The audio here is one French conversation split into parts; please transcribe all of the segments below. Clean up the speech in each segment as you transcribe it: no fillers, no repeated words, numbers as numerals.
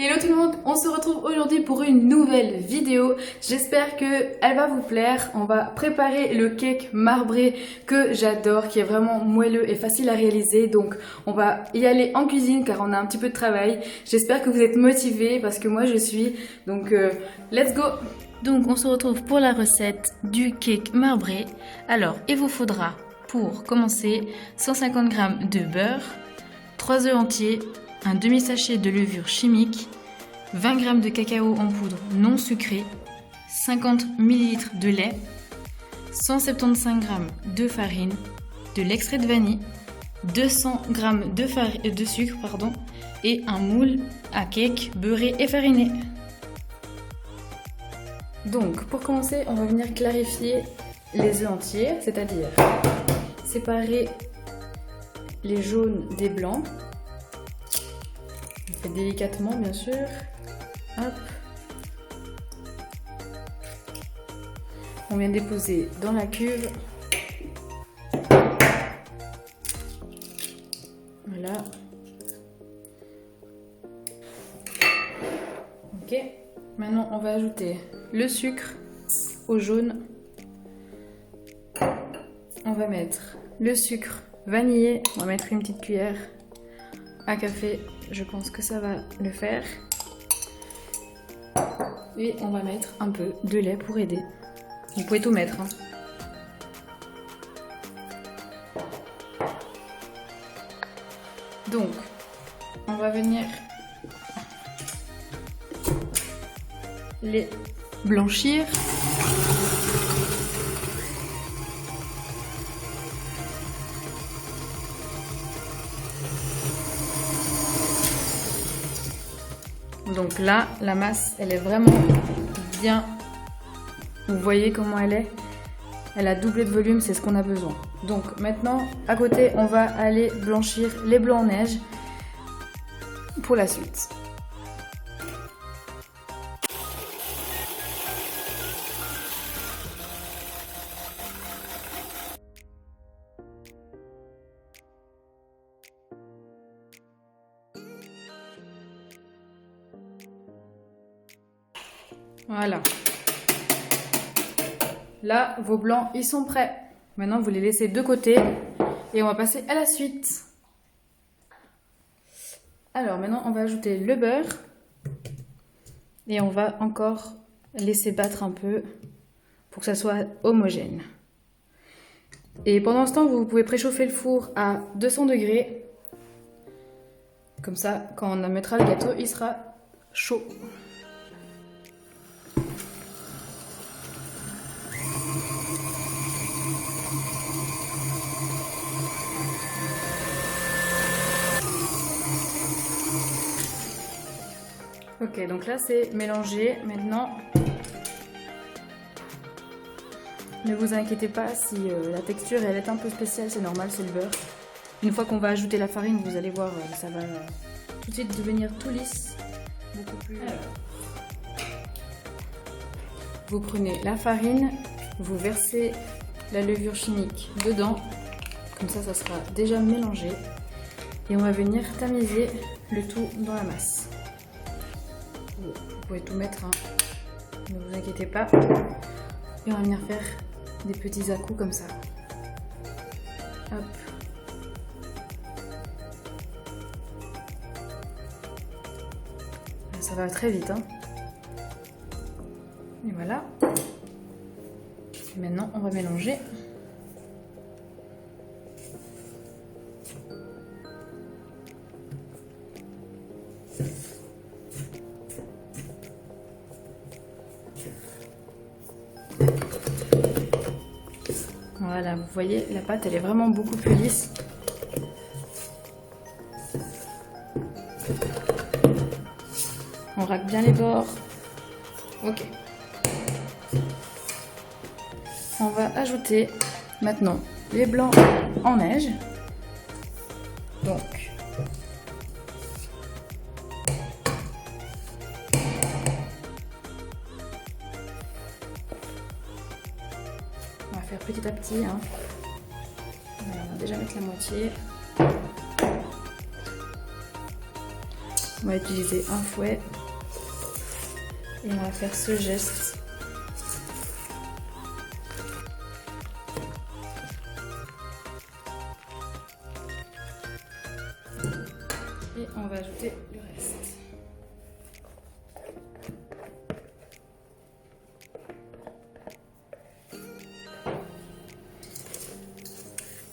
Hello tout le monde, on se retrouve aujourd'hui pour une nouvelle vidéo. J'espère qu'elle va vous plaire. On va préparer le cake marbré que j'adore, qui est vraiment moelleux et facile à réaliser. Donc on va y aller en cuisine car on a un petit peu de travail. J'espère que vous êtes motivés parce que moi je suis. Donc let's go! Donc on se retrouve pour la recette du cake marbré. Alors il vous faudra pour commencer 150 g de beurre, 3 œufs entiers, un demi-sachet de levure chimique, 20 g de cacao en poudre non sucré, 50 ml de lait, 175 g de farine, de l'extrait de vanille, 200 g de sucre et un moule à cake beurré et fariné. Donc pour commencer, on va venir clarifier les œufs entiers, c'est-à-dire séparer les jaunes des blancs. On fait délicatement bien sûr. Hop. On vient déposer dans la cuve. Voilà. Ok. Maintenant on va ajouter le sucre au jaune. On va mettre le sucre vanillé. On va mettre une petite cuillère à café. Je pense que ça va le faire. Et on va mettre un peu de lait pour aider. Vous pouvez tout mettre. Donc, on va venir les blanchir. Donc là, la masse, elle est vraiment bien. Vous voyez comment elle est? Elle a doublé de volume, c'est ce qu'on a besoin. Donc maintenant, à côté, on va aller blanchir les blancs en neige pour la suite. Voilà. Là, vos blancs, ils sont prêts. Maintenant, vous les laissez de côté et on va passer à la suite. Alors, maintenant, on va ajouter le beurre et on va encore laisser battre un peu pour que ça soit homogène. Et pendant ce temps, vous pouvez préchauffer le four à 200 degrés. Comme ça, quand on mettra le gâteau, il sera chaud. Ok, donc là c'est mélangé. Maintenant, ne vous inquiétez pas si la texture elle est un peu spéciale, c'est normal, c'est le beurre. Une fois qu'on va ajouter la farine, vous allez voir, ça va tout de suite devenir tout lisse, beaucoup plus. Vous prenez la farine, vous versez la levure chimique dedans, comme ça sera déjà mélangé. Et on va venir tamiser le tout dans la masse. Vous pouvez tout mettre, hein. Ne vous inquiétez pas. Et on va venir faire des petits à-coups comme ça. Hop. Ça va très vite, hein. Et voilà. Et maintenant, on va mélanger. Voilà, vous voyez, la pâte, elle est vraiment beaucoup plus lisse. On racle bien les bords. Ok. On va ajouter maintenant les blancs en neige. Donc, on va faire petit à petit, hein. Voilà, on va déjà mettre la moitié. On va utiliser un fouet et on va faire ce geste. Et on va ajouter le reste.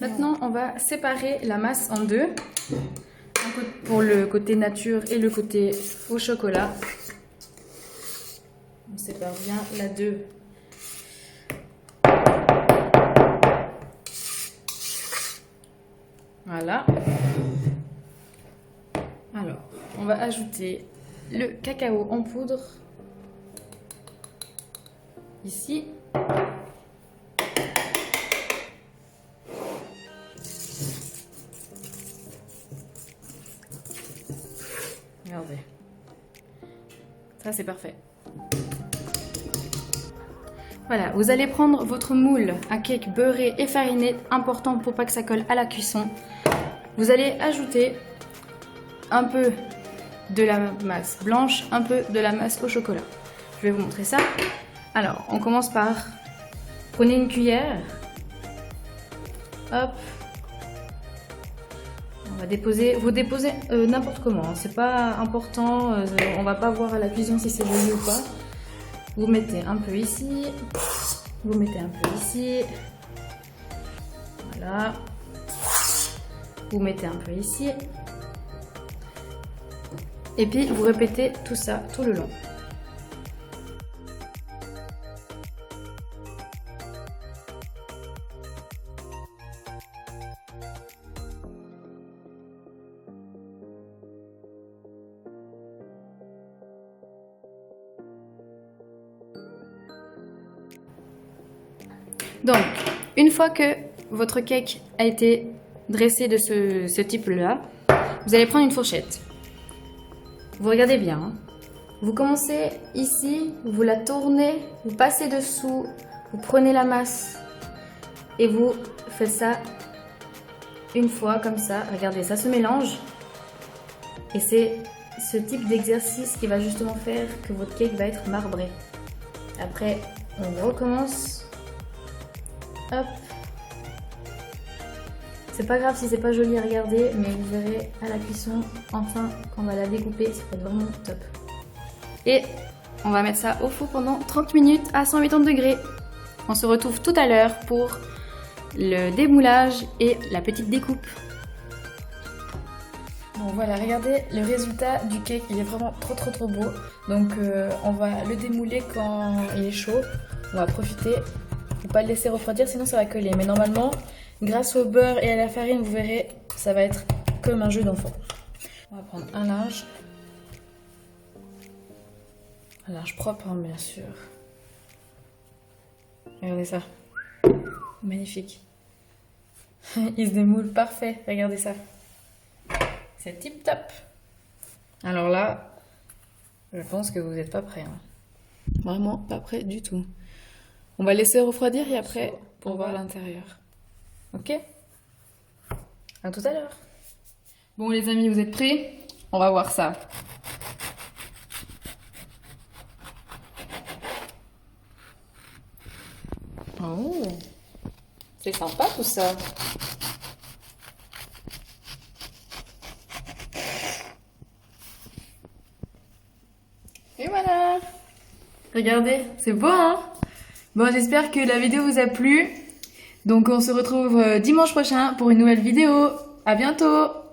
Maintenant, on va séparer la masse en deux, pour le côté nature et le côté au chocolat. On sépare bien la deux. Voilà. Alors, on va ajouter le cacao en poudre ici. Regardez. Ça, c'est parfait. Voilà, vous allez prendre votre moule à cake beurré et fariné, important pour pas que ça colle à la cuisson. Vous allez ajouter un peu de la masse blanche, un peu de la masse au chocolat. Je vais vous montrer ça. Alors, on commence par... Prenez une cuillère. Hop. On va déposer... Vous déposez n'importe comment. Hein. C'est pas important. On va pas voir à la cuisson si c'est joli ou pas. Vous mettez un peu ici. Vous mettez un peu ici. Voilà. Vous mettez un peu ici. Et puis vous répétez tout ça tout le long. Donc, une fois que votre cake a été dressé de ce type-là, vous allez prendre une fourchette. Vous regardez bien. Hein. Vous commencez ici, vous la tournez, vous passez dessous, vous prenez la masse et vous faites ça une fois comme ça. Regardez, ça se mélange. Et c'est ce type d'exercice qui va justement faire que votre cake va être marbré. Après, on recommence. Hop. C'est pas grave si c'est pas joli à regarder, mais vous verrez à la cuisson, enfin, quand on va la découper, ça va être vraiment top. Et on va mettre ça au four pendant 30 minutes à 180 degrés. On se retrouve tout à l'heure pour le démoulage et la petite découpe. Bon voilà, regardez le résultat du cake, il est vraiment trop beau. Donc on va le démouler quand il est chaud. On va profiter. Faut pas le laisser refroidir, sinon ça va coller. Mais normalement, grâce au beurre et à la farine, vous verrez, ça va être comme un jeu d'enfant. On va prendre un linge. Un linge propre, hein, bien sûr. Regardez ça. Magnifique. Il se démoule parfait. Regardez ça. C'est tip top. Alors là, je pense que vous n'êtes pas prêts. Hein. Vraiment pas prêts du tout. On va laisser refroidir et après, pour voir l'intérieur. Ok? À tout à l'heure. Bon les amis, vous êtes prêts? On va voir ça. Oh, c'est sympa tout ça. Et voilà. Regardez, c'est beau hein? Bon, j'espère que la vidéo vous a plu. Donc on se retrouve dimanche prochain pour une nouvelle vidéo. À bientôt!